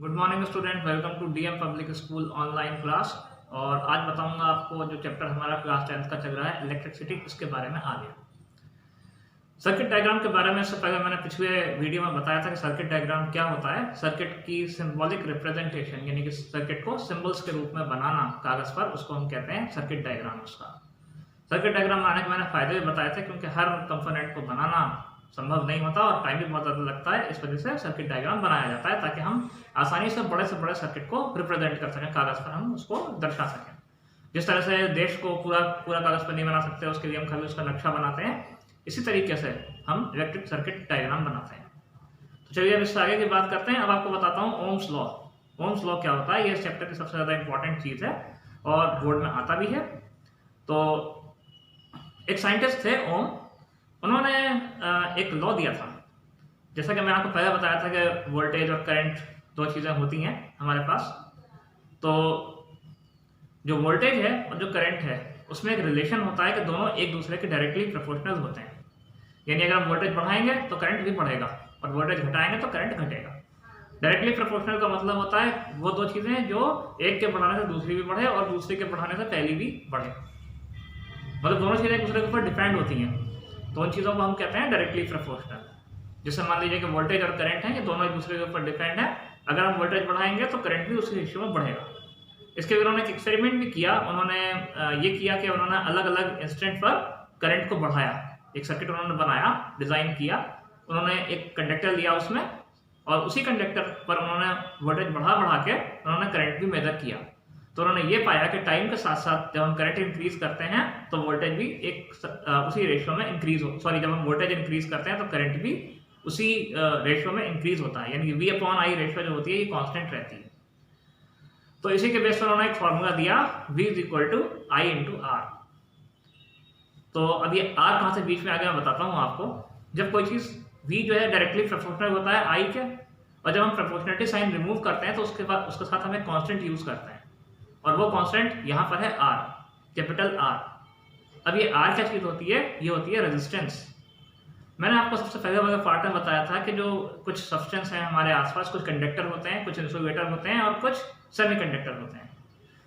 Good morning student, welcome to DM public school online class. और आज बताऊंगा आपको जो चैप्टर हमारा क्लास 10th का चल रहा है इलेक्ट्रिसिटी, इसके बारे में आगे। सर्किट डायग्राम के बारे में इससे पहले मैंने पिछले वीडियो में बताया था कि सर्किट डायग्राम क्या होता है। सर्किट की सिंबॉलिक रिप्रेजेंटेशन, यानी कि सर्किट को सिंबल्स के रूप में बनाना कागज पर, उसको हम कहते हैं सर्किट डायग्राम। उसका सर्किट डायग्राम बनाने के मैंने फायदे भी बताए थे, क्योंकि हर कंपोनेंट को बनाना संभव नहीं होता और टाइम भी बहुत ज़्यादा लगता है। इस वजह से सर्किट डायग्राम बनाया जाता है ताकि हम आसानी से बड़े सर्किट को रिप्रेजेंट कर सकें, कागज पर हम उसको दर्शा सकें। जिस तरह से देश को पूरा पूरा कागज पर नहीं बना सकते, उसके लिए हम खाली उसका नक्शा बनाते हैं, इसी तरीके से हम इलेक्ट्रिक सर्किट डायग्राम बनाते हैं। तो चलिए अब इससे आगे की बात करते हैं। अब आपको बताता हूँ ओम्स लॉ। ओम्स लॉ क्या होता है, ये इस चैप्टर की सबसे ज़्यादा इंपॉर्टेंट चीज़ है और बोर्ड में आता भी है। तो एक साइंटिस्ट थे ओम, उन्होंने एक लॉ दिया था। जैसा कि मैंने आपको पहले बताया था कि वोल्टेज और करंट दो चीज़ें होती हैं हमारे पास। तो जो वोल्टेज है और जो करंट है, उसमें एक रिलेशन होता है कि दोनों एक दूसरे के डायरेक्टली प्रोपोर्शनल होते हैं। यानी अगर हम वोल्टेज बढ़ाएंगे तो करंट भी बढ़ेगा और वोल्टेज घटाएंगे तो करंट घटेगा। डायरेक्टली प्रोपोर्शनल का मतलब होता है वो दो चीज़ें जो एक के बढ़ाने से दूसरी भी बढ़े और दूसरी के बढ़ाने से पहली भी बढ़े, मतलब दोनों चीज़ें एक दूसरे के ऊपर डिपेंड होती हैं। तो उन चीज़ों को हम कहते हैं डायरेक्टली प्रोपोर्शनल। जैसे मान लीजिए कि वोल्टेज और करंट है, ये दोनों एक दूसरे के ऊपर डिपेंड है। अगर हम वोल्टेज बढ़ाएंगे तो करंट भी उसी रेशियो में बढ़ेगा। इसके लिए उन्होंने एक एक्सपेरिमेंट भी किया। उन्होंने ये किया कि उन्होंने अलग अलग इंस्टेंट पर करंट को बढ़ाया। एक सर्किट उन्होंने बनाया, डिज़ाइन किया। उन्होंने एक कंडक्टर लिया उसमें, और उसी कंडक्टर पर उन्होंने वोल्टेज बढ़ा बढ़ा के उन्होंने करंट भी मेजर किया। तो उन्होंने ये पाया कि टाइम के साथ साथ जब हम करंट इंक्रीज करते हैं तो वोल्टेज भी उसी रेशियो में इंक्रीज हो, सॉरी, जब हम वोल्टेज इंक्रीज करते हैं तो करंट भी उसी रेशियो में इंक्रीज होता है। यानी कि V/I रेशियो जो होती है ये कांस्टेंट रहती है। तो इसी के बेस पर उन्होंने एक फॉर्मूला दिया, V = I × R। तो अब ये R कहाँ से बीच में आ गया मैं बताता हूँ आपको। जब कोई चीज़ V जो है डायरेक्टली प्रोपोर्शनल होता है I के, और जब हम प्रोपोर्शनलिटी साइन रिमूव करते हैं तो उसके बाद उसके साथ हम एक कांस्टेंट यूज करते हैं, और वो कांस्टेंट यहाँ पर है R, कैपिटल R। अब ये R क्या चीज़ होती है, ये होती है रेजिस्टेंस। मैंने आपको सबसे पहले वाले पार्ट में बताया था कि जो कुछ सब्सटेंस हैं हमारे आसपास, कुछ कंडक्टर होते हैं, कुछ इंसुलेटर होते हैं और कुछ सेमीकंडक्टर होते हैं।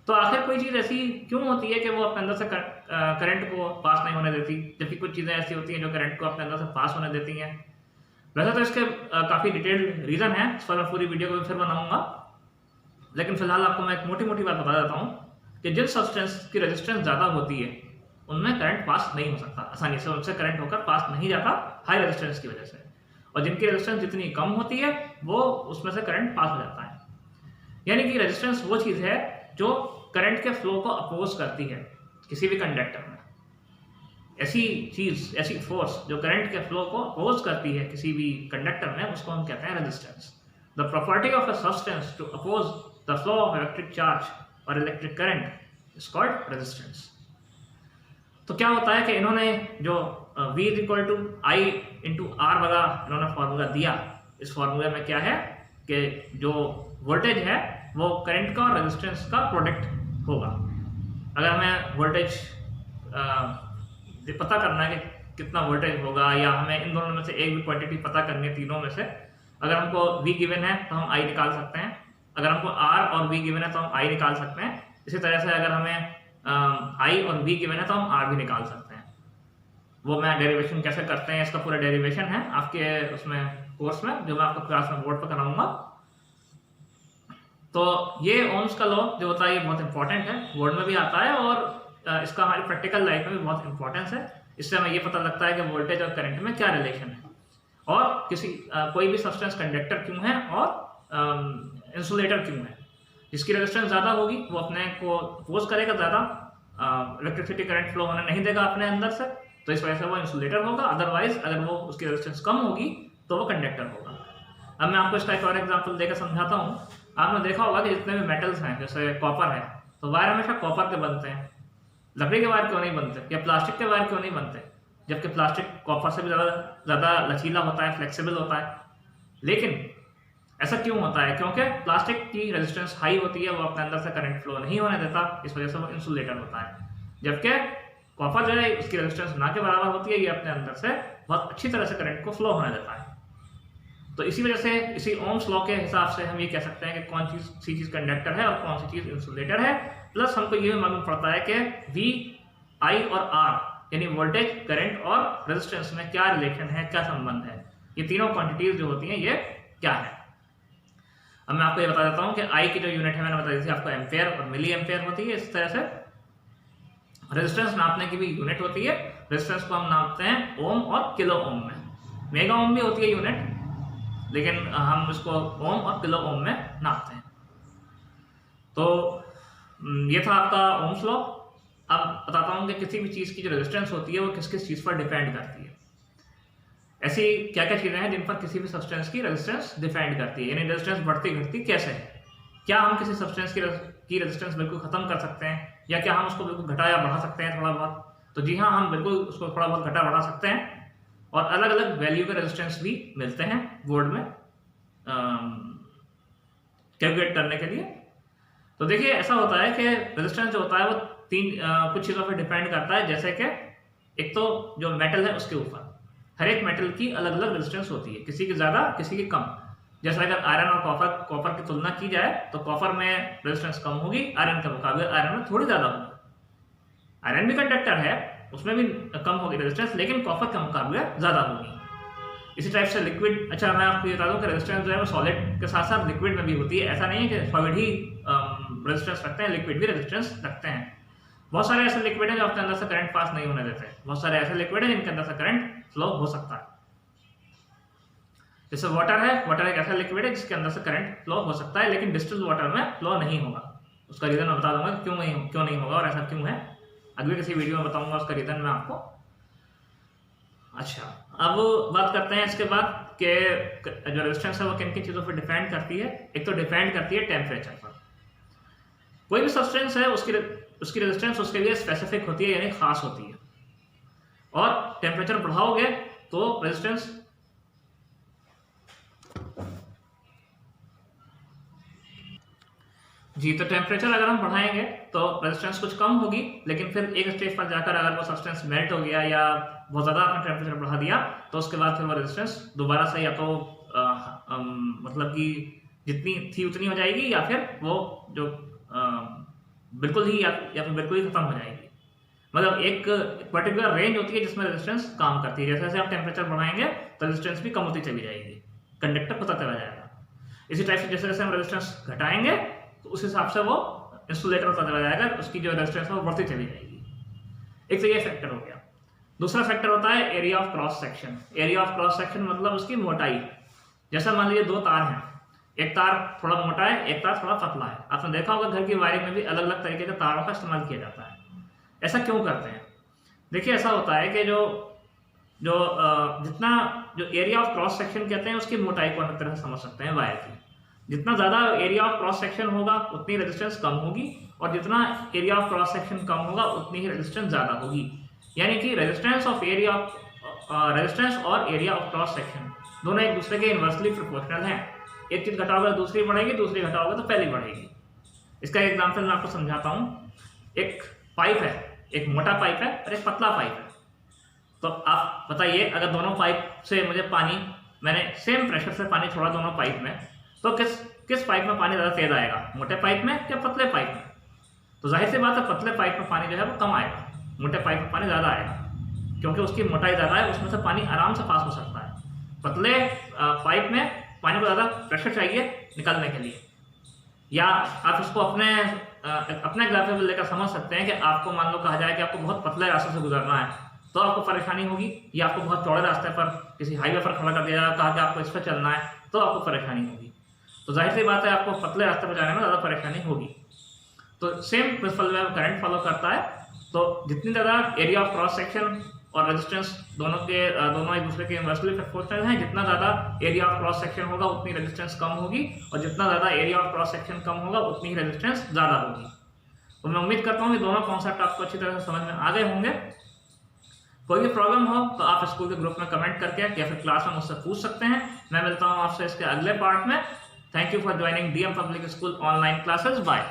तो आखिर कोई चीज़ ऐसी क्यों होती है कि वो अपने अंदर से करंट को पास नहीं होने देती, जबकि कुछ चीज़ें ऐसी होती हैं जो करंट को अपने अंदर से पास होने देती हैं। वैसे तो इसके काफ़ी डिटेल्ड रीज़न है, इस पर मैं पूरी वीडियो को फिर बनाऊंगा, लेकिन फिलहाल आपको मैं एक मोटी मोटी बात बता देता हूँ कि जिन सब्सटेंस की रेजिस्टेंस ज़्यादा होती है उनमें करंट पास नहीं हो सकता आसानी से, उनसे करंट होकर पास नहीं जाता हाई रेजिस्टेंस की वजह से। और जिनकी रेजिस्टेंस जितनी कम होती है वो उसमें से करंट पास हो जाता है। यानी कि रेजिस्टेंस वो चीज़ है जो करंट के फ्लो को अपोज करती है किसी भी कंडक्टर में। ऐसी चीज़, ऐसी फोर्स जो करंट के फ्लो को अपोज करती है किसी भी कंडक्टर में, उसको हम कहते हैं resistance. The property of a substance to oppose the flow of electric charge और electric current is called resistance. तो क्या होता है कि इन्होंने जो V = I × R वाला इन्होंने फार्मूला दिया, इस फार्मूले में क्या है कि जो वोल्टेज है वो करंट का और रेजिस्टेंस का प्रोडक्ट होगा। अगर हमें वोल्टेज पता करना है कि कितना वोल्टेज होगा, या हमें इन दोनों में से एक भी क्वांटिटी पता करनी है, तीनों में से अगर हमको V गिवन है तो हम I निकाल सकते हैं। अगर हमको R और V गिवन है तो हम I निकाल सकते हैं। इसी तरह से अगर हमें I और V गिवन है तो हम R भी निकाल सकते हैं। वो मैं डेरिवेशन कैसे करते हैं, इसका पूरा डेरिवेशन है आपके उसमें कोर्स में, जो मैं आपको क्लास में बोर्ड पर कराऊंगा। तो ये ओम्स का लॉ जो होता है ये बहुत इंपॉर्टेंट है, बोर्ड में भी आता है और इसका हमारी प्रैक्टिकल लाइफ में भी बहुत इंपॉर्टेंस है। इससे हमें ये पता लगता है कि वोल्टेज और करंट में क्या रिलेशन है, और कोई भी सब्सटेंस कंडक्टर क्यों है और इंसुलेटर क्यों है। जिसकी रेजिस्टेंस ज़्यादा होगी वो अपने को अपोज करेगा, ज़्यादा इलेक्ट्रिसिटी करंट फ्लो होने नहीं देगा अपने अंदर से, तो इस वजह से वो इंसुलेटर होगा। अदरवाइज अगर वो उसकी रेजिस्टेंस कम होगी तो वो कंडक्टर होगा। अब मैं आपको इसका एक और एग्जांपल देकर समझाता हूँ। आपने देखा होगा कि जितने भी मेटल्स हैं, जैसे कॉपर है, तो वायर हमेशा कॉपर के बनते हैं। लकड़ी के वायर क्यों नहीं बनते, या प्लास्टिक के वायर क्यों नहीं बनते, जबकि प्लास्टिक कॉपर से भी ज़्यादा लचीला होता है, फ्लेक्सिबल होता है। लेकिन ऐसा क्यों होता है, क्योंकि प्लास्टिक की रेजिस्टेंस हाई होती है, वो अपने अंदर से करंट फ्लो नहीं होने देता, इस वजह से वो इंसुलेटर होता है। जबकि कॉपर जो है उसकी रेजिस्टेंस ना के बराबर होती है, ये अपने अंदर से बहुत अच्छी तरह से करंट को फ्लो होने देता है। तो इसी वजह से इसी ओम्स लॉ के हिसाब से हम ये कह सकते हैं कि कौन सी चीज़ कंडक्टर है और कौन सी चीज़ इंसुलेटर है। प्लस हमको ये भी मालूम पड़ता है कि वी, आई और आर यानी वोल्टेज, करंट और रेजिस्टेंस में क्या रिलेशन है, क्या संबंध है, ये तीनों क्वांटिटीज जो होती हैं ये क्या है। अब मैं आपको ये बता देता हूँ कि आई की जो यूनिट है मैंने बता दी थी आपको एम्पेयर और मिली एम्पेयर होती है। इस तरह से रेजिस्टेंस नापने की भी यूनिट होती है। रेजिस्टेंस को हम नापते हैं ओम और किलो ओम में। मेगा ओम भी होती है यूनिट, लेकिन हम इसको ओम और किलो ओम में नापते हैं। तो ये था आपका ओम्स लॉ। अब बताता हूँ कि किसी भी चीज़ की जो रेजिस्टेंस होती है वो किस किस चीज़ पर डिपेंड करती है। ऐसी क्या क्या चीज़ें हैं जिन पर किसी भी सब्सटेंस की रेजिस्टेंस डिपेंड करती है, यानी रेजिस्टेंस बढ़ती घटती कैसे है। क्या हम किसी सब्सटेंस की रेजिस्टेंस बिल्कुल ख़त्म कर सकते हैं, या क्या हम उसको बिल्कुल घटा या बढ़ा सकते हैं थोड़ा बहुत। तो जी हाँ, हम बिल्कुल उसको थोड़ा बहुत घटा बढ़ा सकते हैं, और अलग अलग वैल्यू के रेजिस्टेंस भी मिलते हैं बोर्ड में कैलकुलेट करने के लिए। तो देखिए ऐसा होता है कि रेजिस्टेंस जो होता है वो कुछ चीज़ों पर डिपेंड करता है। जैसे कि एक तो जो मेटल है उसके ऊपर, हर एक मेटल की अलग अलग रेजिस्टेंस होती है, किसी की ज़्यादा किसी की कम। जैसे अगर आयरन और कॉपर की तुलना की जाए तो कॉपर में रेजिस्टेंस कम होगी आयरन के मुकाबले, आयरन में थोड़ी ज़्यादा होगी। आयरन भी कंडक्टर है, उसमें भी कम होगी रेजिस्टेंस, लेकिन कॉपर के मुकाबले ज़्यादा होगी। इसी टाइप से लिक्विड, अच्छा मैं आपको बता दूं कि रेजिस्टेंस जो है वो सॉलिड के साथ साथ लिक्विड में भी होती है। ऐसा नहीं है कि सॉलिड ही रेजिस्टेंस रखते हैं, लिक्विड भी रेजिस्टेंस रखते हैं। बहुत सारे ऐसे लिक्विड हैं जो अपने अंदर से करंट पास नहीं होने देते, बहुत सारे ऐसे लिक्विड हैं जिनके अंदर से करंट फ्लो हो सकता है। जैसे वाटर है, वाटर एक ऐसा लिक्विड है जिसके अंदर से करंट फ्लो हो सकता है, लेकिन डिस्टिल्ड वाटर में फ्लो नहीं होगा। उसका रीजन मैं बता दूंगा क्यों नहीं होगा और ऐसा क्यों है, अगले किसी वीडियो में बताऊंगा उसका रीजन मैं आपको। अच्छा, अब बात करते हैं इसके बाद कि जो रेजिस्टेंस है वो किन किन चीज़ों पर डिपेंड करती है। एक तो डिपेंड करती है टेम्परेचर पर। कोई भी सब्सटेंस है उसकी रेजिस्टेंस उसके लिए स्पेसिफिक होती है, यानी खास होती है, और टेम्परेचर बढ़ाओगे तो रेजिस्टेंस जी, तो टेम्परेचर अगर हम बढ़ाएंगे तो रेजिस्टेंस कुछ कम होगी, लेकिन फिर एक स्टेज पर जाकर अगर वो सब्सटेंस मेल्ट हो गया या बहुत ज़्यादा आपने टेम्परेचर बढ़ा दिया तो उसके बाद फिर वो रेजिस्टेंस दोबारा से या तो मतलब कि जितनी थी उतनी हो जाएगी, या फिर वो जो बिल्कुल ही या फिर बिल्कुल ही खत्म हो जाएगी। मतलब एक पर्टिकुलर रेंज होती है जिसमें रेजिस्टेंस काम करती है। जैसे जैसे आप टेम्परेचर बढ़ाएंगे तो रेजिस्टेंस भी कम होती चली जाएगी, कंडक्टर पता चला जाएगा। इसी टाइप से जैसे जैसे हम रेजिस्टेंस घटाएंगे तो उस हिसाब से वो इंसुलेटर होता चला जाएगा, उसकी जो रेजिस्टेंस है वो बढ़ती चली जाएगी। एक तो ये फैक्टर हो गया। दूसरा फैक्टर होता है area of cross section. Area of cross section मतलब उसकी मोटाई। जैसा मान लीजिए दो तार हैं, एक तार थोड़ा मोटा है, एक तार थोड़ा पतला है। आपने देखा होगा घर की वायरिंग में भी अलग अलग तरीके के तारों का इस्तेमाल किया जाता है। ऐसा क्यों करते हैं? देखिए ऐसा होता है कि जितना जो एरिया ऑफ क्रॉस सेक्शन कहते हैं उसकी मोटाई को अलग तरह से समझ सकते हैं वायर की। जितना ज़्यादा एरिया ऑफ क्रॉस सेक्शन होगा उतनी रेजिस्टेंस कम होगी, और जितना एरिया ऑफ क्रॉस सेक्शन कम होगा उतनी ही रेजिस्टेंस ज़्यादा होगी। यानी कि रेजिस्टेंस और एरिया ऑफ क्रॉस सेक्शन दोनों एक दूसरे के इन्वर्सली प्रोपोर्शनल हैं। एक चीज़ घटाओगे तो दूसरी बढ़ेगी, दूसरी घटाओगे तो पहली बढ़ेगी। इसका एग्जाम्पल मैं आपको समझाता हूँ। एक पाइप है, एक मोटा पाइप है और एक पतला पाइप है। तो आप बताइए, अगर दोनों पाइप से मुझे पानी, मैंने सेम प्रेशर से पानी छोड़ा दोनों पाइप में, तो किस पाइप में पानी ज़्यादा तेज आएगा, मोटे पाइप में या पतले पाइप में? तो जाहिर सी बात है पतले पाइप में पानी जो है वो कम आएगा, मोटे पाइप में पानी ज़्यादा आएगा, क्योंकि उसकी मोटाई ज़्यादा है, उसमें से पानी आराम से पास हो सकता है। पतले पाइप में पानी को ज़्यादा प्रेशर चाहिए निकलने के लिए। या आप इसको अपने एग्जाम्पल लेकर समझ सकते हैं कि आपको मान लो कहा जाए कि आपको बहुत पतले रास्ते से गुजरना है तो आपको परेशानी होगी, या आपको बहुत चौड़े रास्ते पर किसी हाईवे पर खड़ा कर दिया जाए, कहा कि आपको इस पर चलना है तो आपको परेशानी होगी। तो जाहिर सी बात है आपको पतले रास्ते पर जाने में ज़्यादा परेशानी होगी। तो सेम प्रिंसिपल में करंट फॉलो करता है। तो जितनी ज़्यादा एरिया ऑफ क्रॉस सेक्शन और रेजिस्टेंस दोनों एक दूसरे के इन्वर्सली प्रोपोर्शनल हैं, जितना ज़्यादा एरिया ऑफ क्रॉस सेक्शन होगा उतनी रेजिस्टेंस कम होगी, और जितना ज़्यादा एरिया ऑफ क्रॉस सेक्शन कम होगा उतनी ही रेजिस्टेंस ज़्यादा होगी। तो मैं उम्मीद करता हूँ कि दोनों कॉन्सेप्ट आपको अच्छी तरह से समझ में आ गए होंगे। कोई भी प्रॉब्लम हो तो आप स्कूल के ग्रुप में कमेंट करके या फिर क्लास में मुझसे पूछ सकते हैं। मैं मिलता हूँ आपसे इसके अगले पार्ट में। Thank you for joining DM public school online classes. Bye.